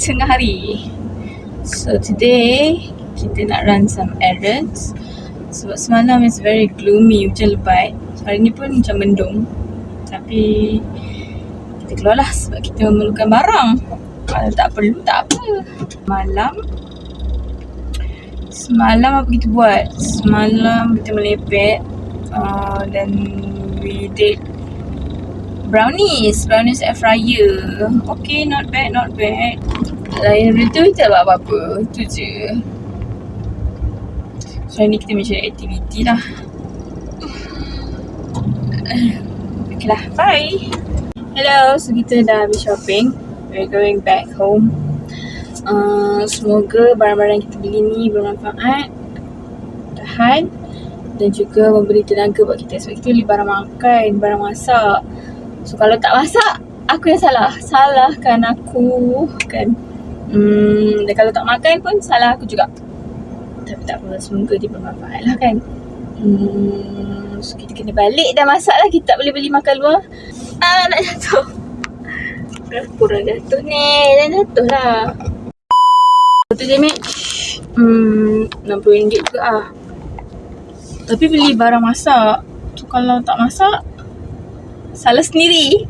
tengah hari. So today kita nak run some errands. Sebab semalam is very gloomy, hujan lebat. So, hari ni pun macam mendung. Tapi kita keluarlah sebab kita memerlukan barang. Kalau tak perlu tak apa. Semalam apa kita buat? Semalam kita melepet dan we did brownies air fryer. Okay, not bad. Lain daripada tu kita tak buat apa-apa. Itu je. So hari ni kita mencari aktiviti lah. Okay lah, bye. Hello, so kita dah habis shopping. We're going back home. Semoga barang-barang yang kita beli ni bermanfaat, tahan dan juga memberi tenaga buat kita. Sebab kita beli barang makan, barang masak. So kalau tak masak, aku yang salah. Salahkan aku kan. Dan kalau tak makan pun salah aku juga. Tapi tak apa, semoga dia bermanfaat lah kan. So kita kena balik dah masak lah. Kita tak boleh beli makan luar. Nak jatuh. Kurang jatuh ni. Dah jatuh lah. Satu damage RM60 juga lah. Tapi beli barang masak. So kalau tak masak, salah sendiri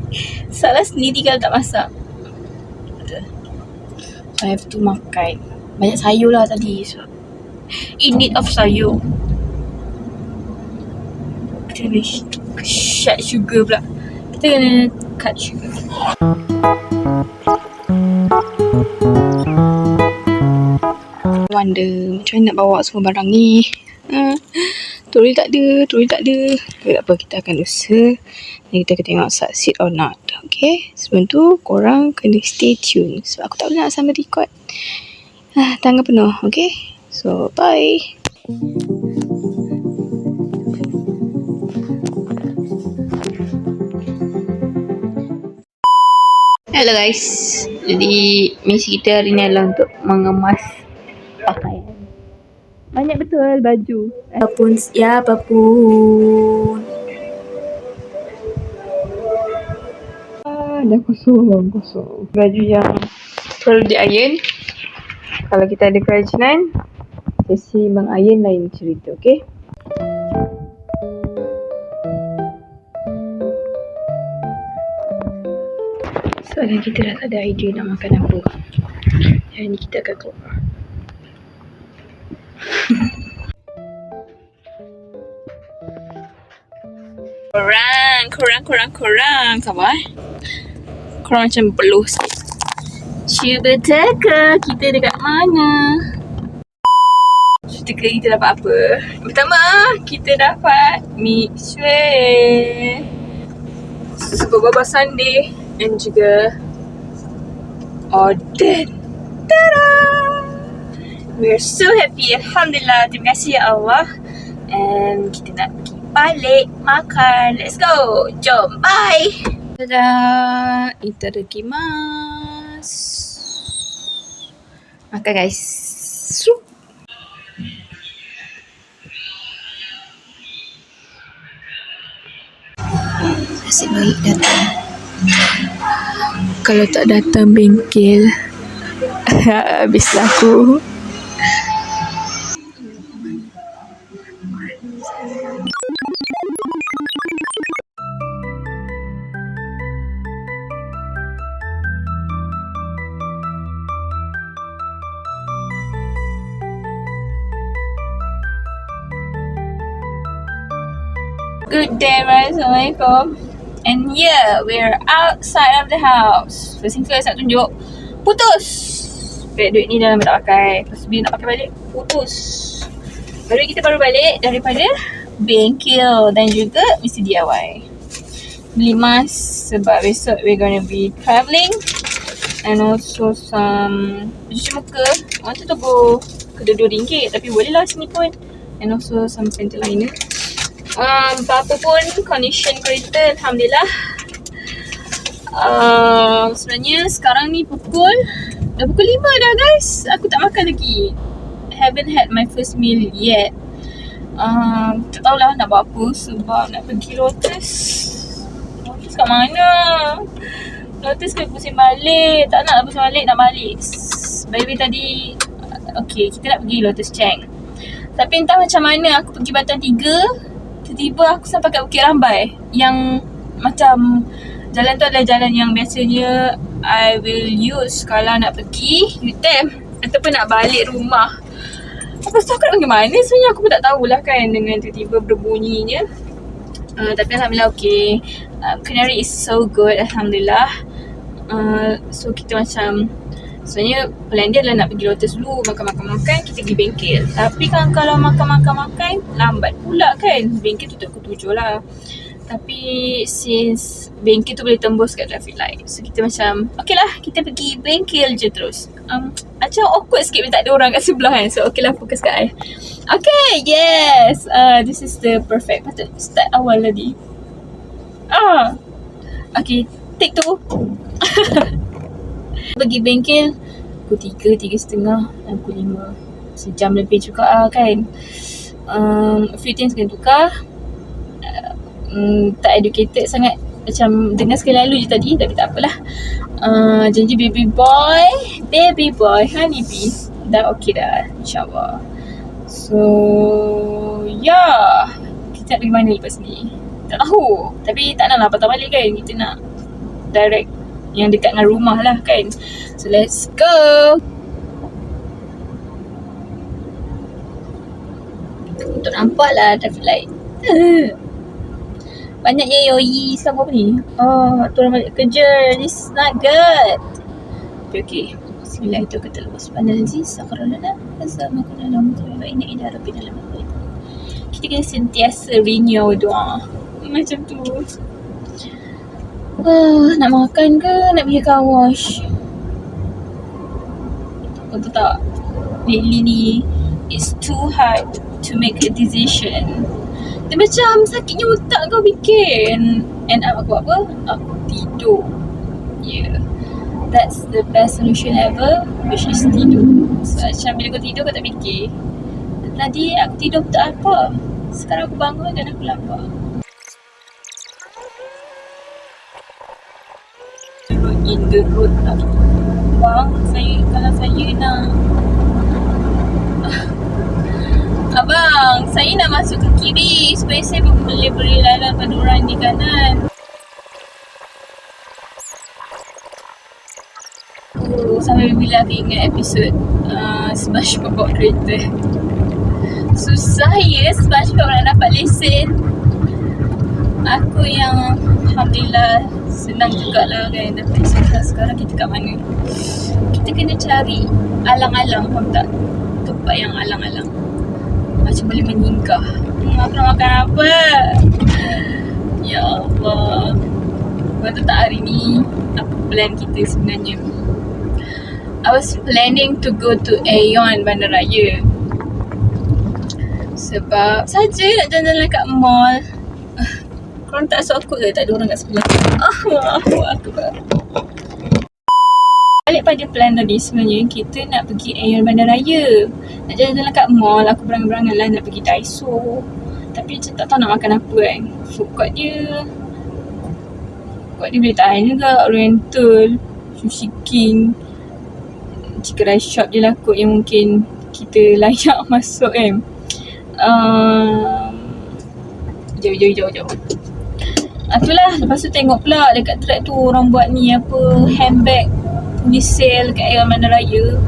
kalau tak masak. So I have to makan. Banyak sayur lah tadi. So in need of sayur. Kita kena cut sugar pula. Kita kena cut sugar. Wonder macam mana nak bawa semua barang ni. Trolley tak ada. Tapi tak apa, kita akan usaha. Dan kita akan tengok succeed or not. Okay, sebelum tu korang kena stay tune. Sebab aku tak boleh nak sambil record tangan penuh. Okay, so bye. Hello guys. Jadi misi kita hari ni adalah untuk mengemas pakaian. Banyak betul baju. Apapun. Dah kosong. Baju yang perlu di-iron. Kalau kita ada kerajinan, sesi meng-iron lain cerita, okay? Soalnya kita dah tak ada idea nak makan apa. Hari ni kita akan keluar. Korang sabar. Korang macam peluh sikit. Cuba teka kita dekat mana. Teka kita dapat apa. Pertama, kita dapat mixway, super baba sundae dan juga oden. Tada! We're so happy. Alhamdulillah. Terima kasih ya Allah. And kita nak pergi balik makan. Let's go. Jom. Bye. Tada. Itadakimasu. Makan guys. Nasib baik datang. Kalau tak datang bengkel, habislah aku. Good day, Assalamualaikum. And yeah, we're outside of the house. First thing first, nak tunjuk. Putus. Duit ni dah tak pakai. Lepas bila nak pakai balik, putus. Kita baru balik daripada bengkel dan juga mesti DIY. Beli mask sebab besok we're gonna be travelling. And also some cuci muka. Orang tu tunggu kedua RM2 tapi boleh lah sini pun. And also some panty liner. Apa-apa pun condition kereta, Alhamdulillah. Sebenarnya sekarang ni dah pukul 5 dah guys. Aku tak makan lagi. Haven't had my first meal yet. Tak tahulah nak buat apa sebab nak pergi Lotus kat mana. Lotus kena pusing balik. Tak nak pusing balik, nak balik. Baby tadi, okay, kita nak pergi Lotus Cheng. Tapi entah macam mana aku pergi Batan 3, tiba-tiba aku sampai kat Bukit Rambai. Yang macam jalan tu adalah jalan yang biasanya I will use kalau nak pergi UTM ataupun nak balik rumah. Lepas tu aku nak pergi mana sebenarnya aku pun tak tahulah kan dengan tiba-tiba berbunyinya. Tapi Alhamdulillah okay. Canary is so good, Alhamdulillah. So kita macam sebenarnya plan dia adalah nak pergi Lotus dulu, makan-makan, kita pergi bengkel. Tapi kan kalau makan lambat pula kan. Bengkel tutup pukul 7 lah. Tapi since bengkel tu boleh tembus kat traffic light, so kita macam okay lah, kita pergi bengkel je terus. Macam awkward sikit bila tak ada orang kat sebelah kan. So okay lah, fokus kat I. Okay, yes, this is the perfect. Patut start awal tadi. Okay, take 2. Pergi bengkel pukul 3, 3.30, pukul 5. Sejam lebih juga kan. A few things kena tukar. Tak educated sangat. Macam dengar sekali lalu je tadi, tapi tak apalah. Janji baby boy, honey bee dah okay dah, insyaAllah. So yeah, kita nak pergi mana lepas ni? Tak tahu. Tapi tak nak lah patah balik kan. Kita nak direct yang dekat dengan rumah lah kan. So let's go. Untuk nampak lah traffic light. Banyak je yoi sekarang apa ni. Tu orang balik kerja. This is not good. Okay. Bismillah, itu kata lepas pandang Aziz Sakarulana Azamakunana Mutuwa Ini Ida Rabbi dalam Al-Quran. Kita kena sentiasa renew doa. Macam tu. Nak makan ke nak pergi car wash? Betul tak? Lately ni it's too hard to make a decision. Dia macam sakitnya otak kau bikin. End up aku apa? Aku tidur. Yeah, that's the best solution ever, which is tidur. So macam bila kau tidur kau tak fikir. Tadi aku tidur tak apa. Sekarang aku bangun dan aku lapar. In the road lah. Bang, kalau saya nak Abang, saya nak masuk ke kiri supaya saya boleh berlalan pada orang di kanan. Sampai bila aku ingat episod SpongeBob bawa kereta. Susah ya SpongeBob nak dapat lesen. Aku yang Alhamdulillah senang jugalah kan dapat lesen. Sekarang kita kat mana? Kita kena cari alang-alang, faham tak? Tempat yang alang-alang macam boleh menyinggah. Aku nak makan apa? Ya Allah. Betul tak hari ni apa plan kita sebenarnya? I was planning to go to Aeon Bandaraya. Sebab saja nak jalan-jalan kat mall. Korang tak so awkward ke tak ada orang kat sebelah? Allahu Akbar. Balik pada plan tadi sebenarnya kita nak pergi Aeon Bandaraya. Nak jalan-jalan kat mall, aku berangan-berangan lah nak pergi Daiso. Tapi macam tak tahu nak makan apa kan. Food court dia boleh tahan juga. Oriental, Sushi King, Chicken Rice Shop je lah kot yang mungkin kita layak masuk kan. Jauh. Itulah, lepas tu tengok pula dekat track tu orang buat ni apa, handbag ni sale kat Aeon Bandaraya.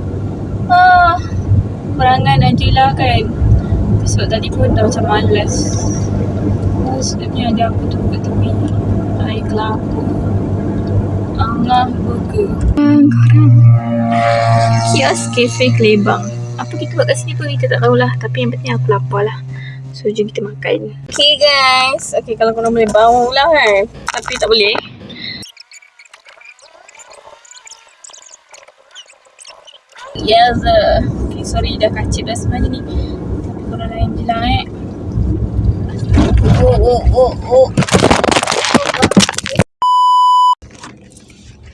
Berangan aje lah kan. Sebab tadi pun dah macam malas. Sedapnya ada apa tu kat tepi. Air kelapa, Angah Burger, kios Cafe Kelebang. Apa kita buat kat sini pun kita tak tahulah. Tapi yang penting aku lapar lah. So jom kita makan. Okay guys. Okay, kalau korang boleh bau lah kan. Tapi tak boleh. Yes. Okay, sorry dah kacip dah sebenarnya ni. Tapi korang lain je lah Oh.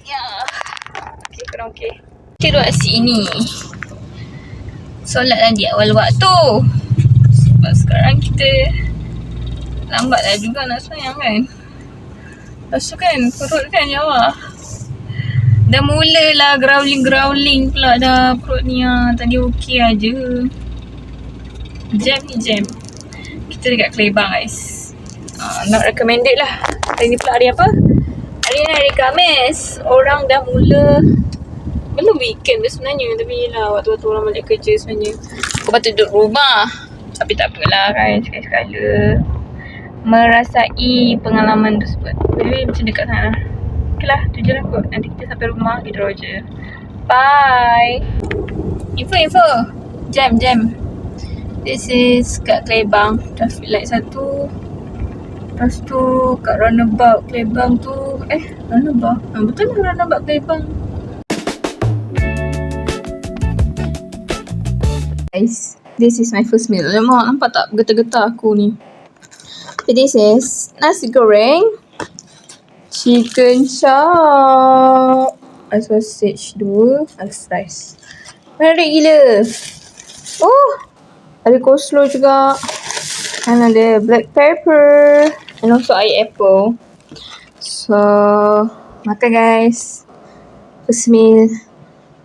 Ya. Okay, korang okay. Kita duduk kat sini. Solat tadi awal waktu. Sebab sekarang kita lambat lah juga nak semayang kan. Lepas tu kan perut kan Jawa. Dah mulalah growling pula dah perut ni. Tadi okey aja. Jam ni jam. Kita dekat Kelebang guys. Not recommended lah. Hari ni pula hari apa? Hari ni hari Khamis. Orang dah mula. Belum weekend dah sebenarnya. Tapi lah waktu-waktu orang balik kerja sebenarnya. Aku patut duduk rumah. Tapi tak apalah kan. Sekali-sekala merasai pengalaman tersebut. Jadi macam dekat sana. Okay lah, tu je lah kot. Nanti kita sampai rumah, kita draw je. Bye. Info. Jam. This is kat Kelebang. Traffic light 1. Lepas tu kat roundabout Kelebang tu. Roundabout? Betul lah roundabout Kelebang. Guys, this is my first meal. Nampak tak getar-getar aku ni? So this is nasi goreng, chicken chop, ada sausage 2, ada rice. Menarik gila. Oh, ada coleslaw juga. And ada black pepper. And also air apple. So, makan guys. First meal.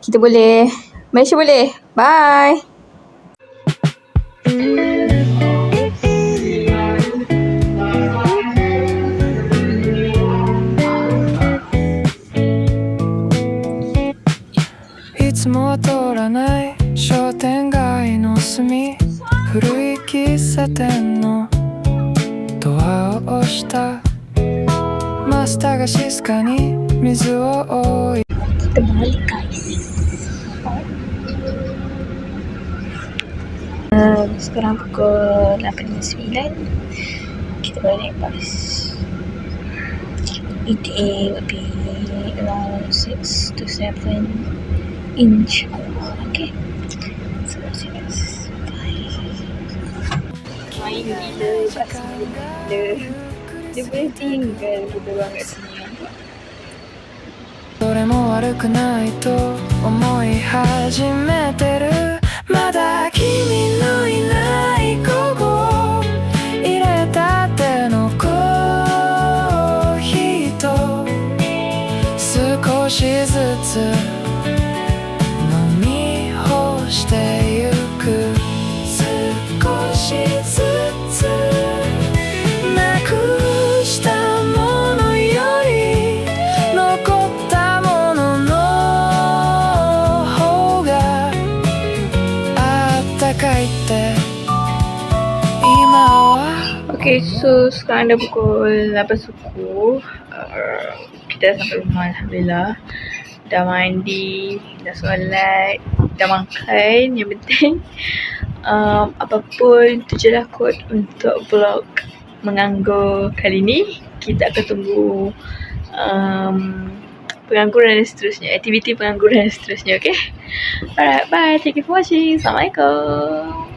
Kita boleh. Malaysia boleh. Bye.いつも通らない商店街の隅、古い喫茶店のドアを押した。マスターが静かに水を置い。 Kita balik guys. Sekarang pukul 8.09. Kita boleh naik bas. ETA would be around 6 to 7 inshallah. Okay, so see you guys. Bye. Main gila bas gila. Dia boleh tinggal kita orang kat sini. どれも悪くないと思い始めてる。まだ君のいない午後、入れたてのコーヒーと少しずつ飲み干してゆく。少しずつなくしたものより残ったものの方があったかいって今は。 Okay, so sekarang dah pukul 8 suku. Kita dah sampai rumah alhamdulillah. Dah mandi, dah solat, dah makan. Yang penting apapun tu je lah kot untuk vlog menganggur kali ni. Kita akan tunggu pengangguran dan seterusnya, aktiviti pengangguran dan seterusnya. Okay, alright, bye, thank you for watching. Assalamualaikum.